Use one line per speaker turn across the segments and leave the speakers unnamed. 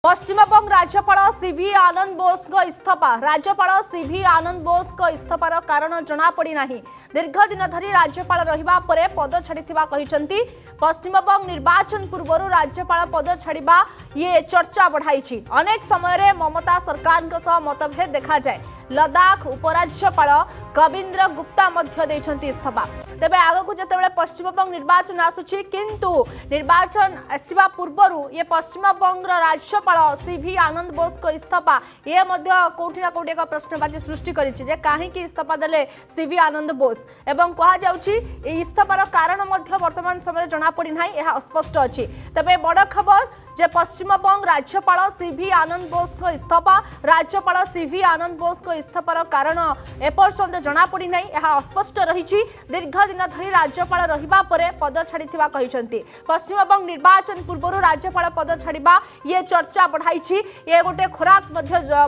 पश्चिमबंग राज्यपाल सीवी आनंद बोस इस्तीफा राज्यपाल सीवी आनंद बोस इस्तीफार कारण जनापड़ी ना दीर्घ दिन धरी राज्यपाल रहिबा परे पद छाड़िथिबा कहिसंती। पश्चिमबंग निर्वाचन पूर्व राज्यपाल पद छाड़िबा ये चर्चा बढ़ाई। अनेक समय ममता सरकार मतभेद देखा जाए। लद्दाख उपराज्यपाल कविंद्र गुप्ता इस्तीफा। तेबे आगकू जेतेबेले पश्चिमबंग निर्वाचन आसुची किंतु निर्वाचन आसीबा पूर्वरु ये पश्चिमबंग राज्यपाल सीवी आनंद बोस को इस्तीफा ये कोठी ना कोठी एक प्रश्नबाची सृष्टि करिछि जे काहे कि इस्तीफा देले सीवी आनंद बोस एवं कहा जाउछि इस्तीफार कारण वर्तमान समय जना पड़ी नाही यह अस्पष्ट अछि। तबे बड़ खबर जे पश्चिमबंग राज्यपाल सीवी आनंद बोस को इस्तीफा राज्यपाल सीवी आनंद बोस को इस्तीफार कारण एपर्यंत जना पड़ी नाही यह अस्पष्ट रहिछि। दीर्घ दिन धरी राज्यपाल रहिबा परे पद छाड़िथिबा कहिसंती। पश्चिमबंग निर्वाचन पूर्व राज्यपाल पद छाड़िबा ये चर्चा बढ़ाई। ये गोटे खोराक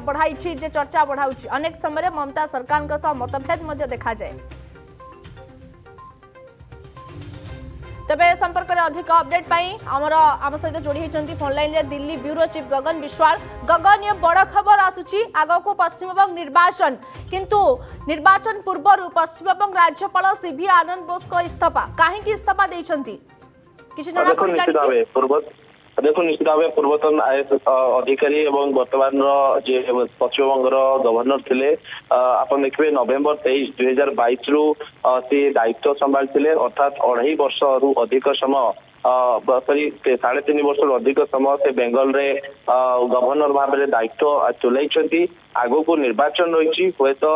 बढ़ाई जे चर्चा बढ़ाऊँ। अनेक समय ममता सरकार मतभेद देखा जाए। तेबे संपर्क में अधिक अपडेट आम सहित जोड़ी होती फोन लाइन रे दिल्ली ब्यूरो चीफ गगन विश्वाल। गगन ये बड़ खबर आसुची आगको पश्चिमबंग निर्वाचन किंतु निर्वाचन पूर्व पश्चिमबंग राज्यपाल सीवी आनंद बोस को इस्तीफा कहीं इस्तीफा देइछंती किछि जना पड़िलानी।
देखो निश्चित भाव पूर्वतन आईएएस अधिकारी एवं वर्तमान पश्चिमबंग गवर्नर थे आप देखिए नवेम्बर 23, 2022 रु सी दायित्व संभाली अर्थात 2.5 वर्ष रु अधिक समय सॉरी 3.5 वर्ष रु अधिक समय से बेंगल रे गवर्नर भाव में दायित्व तुलाई। आगो को निर्वाचन रही हे तो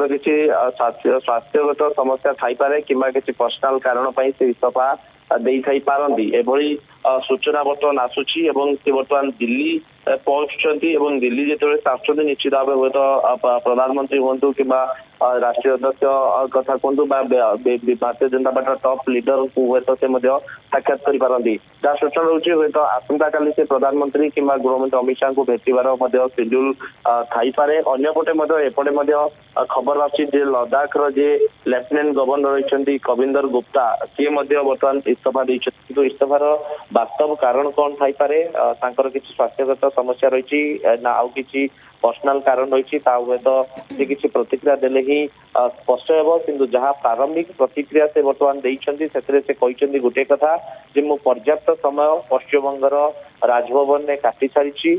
किसी स्वास्थ्यगत समस्या थाई पारे किंबा किसी पर्सनाल कारण से इस्तीफा दे थाई पारंती एभली सूचना बर्तमान आसूची एवं से बर्तमान दिल्ली पहुंचुंट एवं दिल्ली जिते आसुँच निश्चित भाव हे तो प्रधानमंत्री हूँ कि राष्ट्रीय अध्यक्ष कथा कहतु Bharatiya Janata party top leader को हे तो साक्षात करें जहाँ सूचना रोचे हे तो आसंता काली से प्रधानमंत्री कि गृहमंत्री अमित शाह को भेटार शेड्यूल थाई पारे। अंपटे एपटे खबर आसी लद्दाख रे लेफ्टिनेंट गवर्नर रही कविंदर गुप्ता सी बर्तमान इस्तीफा देते इस्तीफार वास्तव कारण कौन थाई पारे किसी स्वास्थ्यगत समस्या रही ना आउ किसी पर्सनाल कारण रही तो से किसी प्रतिक्रिया देले ही स्पष्ट हो किंतु जहाँ प्रारंभिक प्रतिक्रिया से बर्तमान से गोटे कथा जे मु पर्याप्त समय पश्चिमबंगर राजभवन ने काटी सारी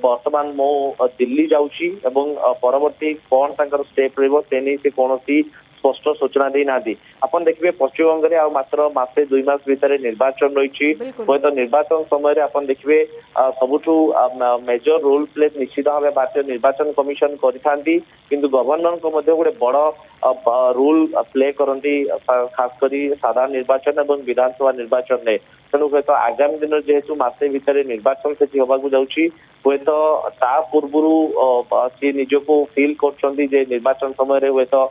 वर्तमान मो दिल्ली जाऊँगी एवं परवर्ती कौन स्टेप रही से कौन स्पष्ट सूचना दे ना अपन देखिए पश्चिमबंग में मात्र मासे 2 मास भितर निर्वाचन रही हे तो निर्वाचन समय अपन देखिए सबुठू मेजर रोल प्ले निश्चित भाव भारतीय निर्वाचन कमिशन करिथांती किंतु गवर्नर को मध्य गोटे बड़ रोल प्ले करती खासकर साधारण निर्वाचन और विधानसभा निर्वाचन में तेणु हे तो आगामी दिन जेहेतु मासे भितर निर्वाचन से होगा जाऊँगी हे तो ता पूर्व सी निजको फिल कर निर्वाचन समय हे तो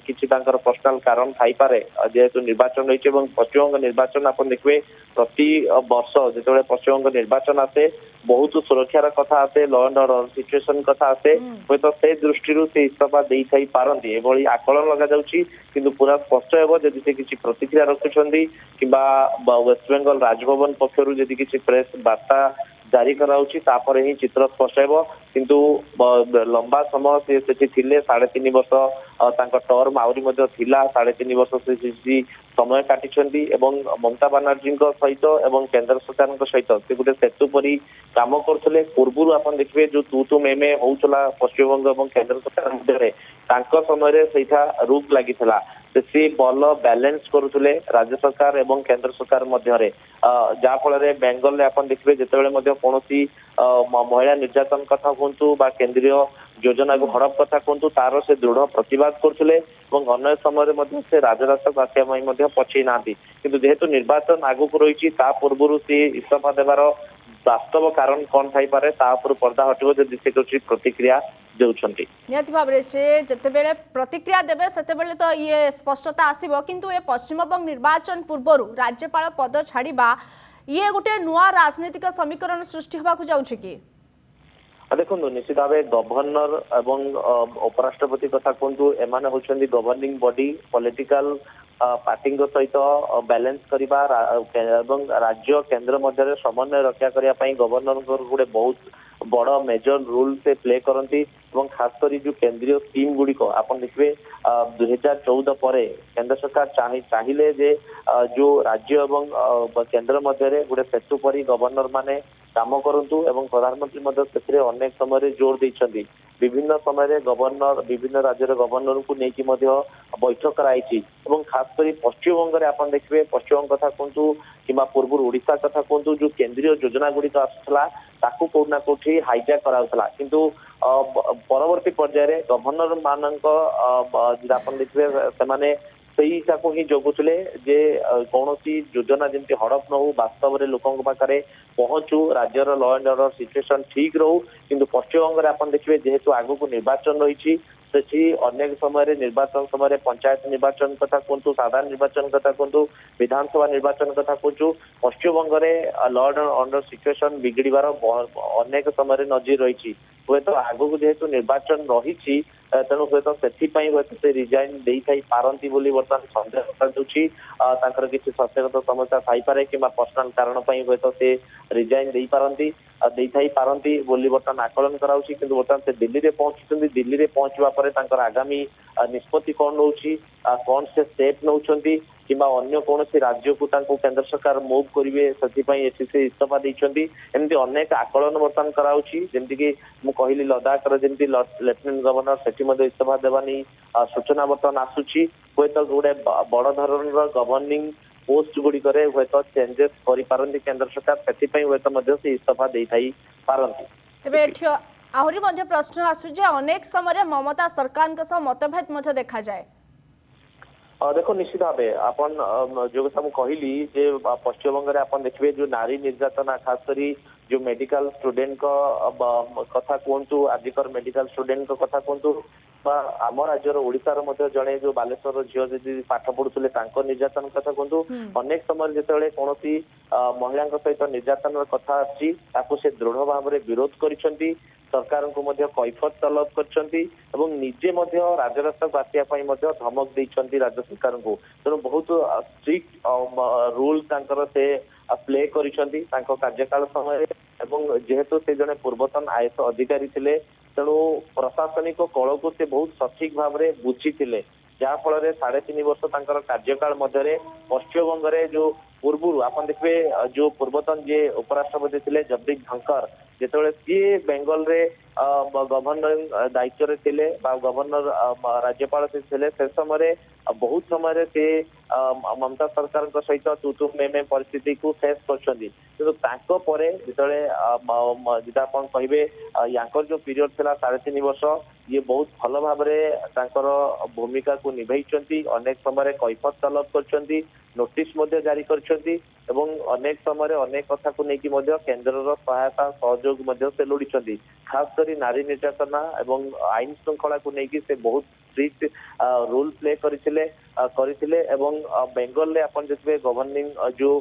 किसी पर्सनाल कारण थाई पारे जेहेतु निर्वाचन रही पश्चिमबंग निर्वाचन आप देखिए प्रति वर्ष जो पश्चिमबंग निर्वाचन आसे बहुत सुरक्षार कथा आसे लॉ एंड ऑर्डर सिचुएशन कथा आसे हे तो से दृष्टि से इस्तीफा दे थाई पारंती एभली आकलन लगा जाउची किंतु पूरा स्पष्ट हेबो जदि से किसी प्रतिक्रिया रखुछंदी किबा वेस्ट बेंगल राजभवन पक्षरु जदि किसी प्रेस वार्ता जारी कराउची तापर ही चित्र स्पष्ट हेबो किंतु लंबा समय से 3.5 वर्ष टर्म आहरी 3.5 वर्ष से समय काटी एवं ममता बनर्जी सहित एवं केंद्र सरकार सहित से गोटे सेतु परी काम करते पूर्व आप देखिए जो तू मे होता पश्चिमबंग और केंद्र सरकार मध्य समय से रूप लगी सी बल बैलेंस करुले राज्य सरकार एवं केंद्र सरकार मध्य जहाँफल बेंगल में आप देखिए जिते कौन महिला निर्यातन कथा कहतु केंद्रीय योजना को हड़प कथा कहतु तार से दृढ़ प्रतिवाद करते अन्य समय से राजरास्ता आसापी पछई ना कि जेहेतु निर्वाचन आगक रही पूर्व से इस्तीफा देवार वास्तव कारण कौन थाई पारे पर्दा हटो जदि से प्रतिक्रिया देउछंती
नियति भाबरे से जतेबेले प्रतिक्रिया देबे सेतेबेले तो ये स्पष्टता आसीबो किंतु ये पश्चिमबंग निर्वाचन पूर्वरु राज्यपाल पद छाड़िबा ये गोटे नुआ राजनीतिक समीकरण सृष्टि होबाकू जाउछि कि
देखो निश्चित भाव गवर्नर एवं उपराष्ट्रपति कथा कहतु एमाने होछंदी गवर्निंग बॉडी पॉलिटिकल पार्टी सहित बैलेंस करवा एवं राज्य केंद्र मध्य समन्वय रक्षा करने गवर्नर गोटे बहुत बड़ मेजर रोल से प्ले करती खास कर जो केंद्रीय स्कीम गुड़िक आप देखिए 2014 पर केंद्र सरकार चाहिए जे जो राज्य एवं केंद्र मध्य गोटे सेतु परी गवर्नर माने काम करंतु एवं प्रधानमंत्री मध्य अनेक समय जोर देइछन्ती विभिन्न समय गवर्नर विभिन्न राज्य गवर्नर को लेकिन बैठक कराई खास कर पश्चिम बंग आप देखिए पश्चिम बंग कथा कहतु कि पूर्व ओडिशा कथा कहतु जो केंद्रीय योजना गुड़िक आसूला ताकू कोना कोठी हाईजैक कराउतला किंतु परवर्ती पर्याय गवर्नर मानक आप देखिए से सहीटा को ही जगुले जे कौन योजना जमी हड़प न हो वास्तव में लोकों पाखे पहुंचू राज्यर लॉ एंड ऑर्डर सिचुएशन ठीक रहू किंतु पश्चिम बंग आप देखिए जेहेतु आगक निर्वाचन रही सेठी अनेक समय निर्वाचन समय पंचायत निर्वाचन कथा कहतु साधारण निर्वाचन कथा कहतु विधानसभा निर्वाचन कथा कहूँ पश्चिम बंग में लॉ एंड ऑर्डर सिचुएशन बिगड़बार अनेक समय नजर रही हे तो आगक जेहेतु निर्वाचन रही तेणु हे तो से रिजाइन दे पारती बर्तमान सन्देह कर किसी स्वास्थ्यगत समस्या थाईपे कि पर्सनाल कारण हे तो से रिजाइन दे पारती बोली बर्तमान आकलन कराऊँच कि बर्तमान से दिल्ली में पहुंचुंट दिल्ली में पहुंचवा पर आगामी निष्पत्ति कौन नौ कौन से स्टेप नौ कि अन्य कौन राज्य को केंद्र सरकार मूव करेंगे से इस्तीफा देती एमती अनेक आकलन बर्तमान कराऊँगी कहली लद्दाख जमी लेफ्टिनेंट गवर्नर से इस्तीफा देवानी सूचना बर्तमान आसूची हे तो गोटे बड़ धरण गवर्निंग पोस्ट गुड़िक हे तो चेंजेस करपारती केंद्र सरकार से इस्तीफा दे पारती
तेज आहरी प्रश्न आसुचे अनेक समय ममता सरकार मतभेद देखा जाए
देखो निश्चित भाव आपन जो कथा कहली जे पश्चिम बंग में आप देखिए जो नारी निर्यातना खास करी जो मेडिकल स्टूडेंट कथा कहतु आजिकर मेडिकल स्टूडेंट कथा कहतु आम राज्यर ओडिशार जड़े जो बालेश्वर झील जी पाठ पढ़ुले निर्यातन कथा कहतु अनेक समय जिते कौन महिला सहित निर्यातन कथा आसी से दृढ़ भाव में विरोध कर सरकार को कैफत तलब कर निजे राजरास्ता को आसवाई धमक देती राज्य सरकार को तेणु बहुत स्ट्रिक्ट रूल से प्ले कर कार्यकाल समय जेहेतु से जड़े पूर्वतन आईएएस अधिकारी थे तेणु प्रशासनिक कल को से बहुत सठिक भाव में बुझी जहाँफल 3.5 वर्ष कार्यकाल मध्य पश्चिम बंग में जो पूर्व आप देखिए जो पूर्वतन जी उपराष्ट्रपति थे जगदीप धनखड़ जिते सी बेंगल रे गवर्नर दायित्व थे गवर्नर राज्यपाल से समय बहुत समय से ममता सरकार सहित तू मे परिस्थिति को फेस कर कहे याकर जो पीरियड थी 3.5 वर्ष ये बहुत भल भाव भूमिका को निभाई अनेक समय कैफत तलब कर नोटिस जारी कर अनेक समय अनेक कथा को लेकिन केंद्र सहायता सहयोग से लोड़ी खास कर नारी निर्यातना एवं आईन श्रृंखला को लेकिन से बहुत स्ट्रिक्ट रोल प्ले करथिले बेंगल में आप देखिए गवर्निंग जो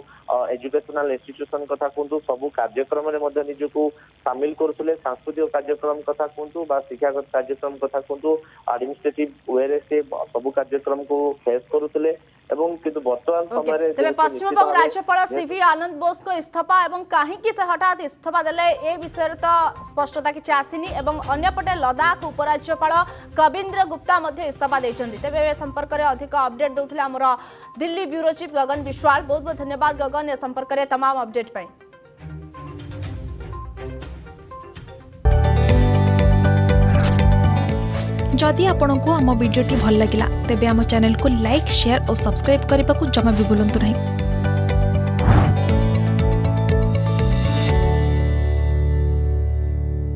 एजुकेशनल इंस्टीट्यूशन कथा कहतु सबू कार्यक्रम निजक सामिल करुले सांस्कृतिक कार्यक्रम कथा कहतु शिक्षागत कार्यक्रम कथा कहतु एडमिनिस्ट्रेटिव वे से सबू कार्यक्रम को फेस करुले वर्तमान समय
पश्चिम बंग राज्यपाल सीवी आनंद बोस को इस्तीफा एवं कहीं से हठात इस्तीफा देले ए विषय तो स्पष्टता किसी आसीनी एवं अन्यपटे लद्दाख उपराज्यपाल कविंद्र गुप्ता इस्तीफा देते तेज संपर्क में अधिक अपडेट दूसरे आमर दिल्ली ब्यूरो चीफ गगन विश्वाल बहुत बहुत धन्यवाद गगन ए संपर्क में तमाम अपडेट पाई।
जदि आपंक आम भिडी भल लगा तेब आम चैनल को लाइक शेयर और सब्सक्राइब करने को जमा भी भूलु नहीं।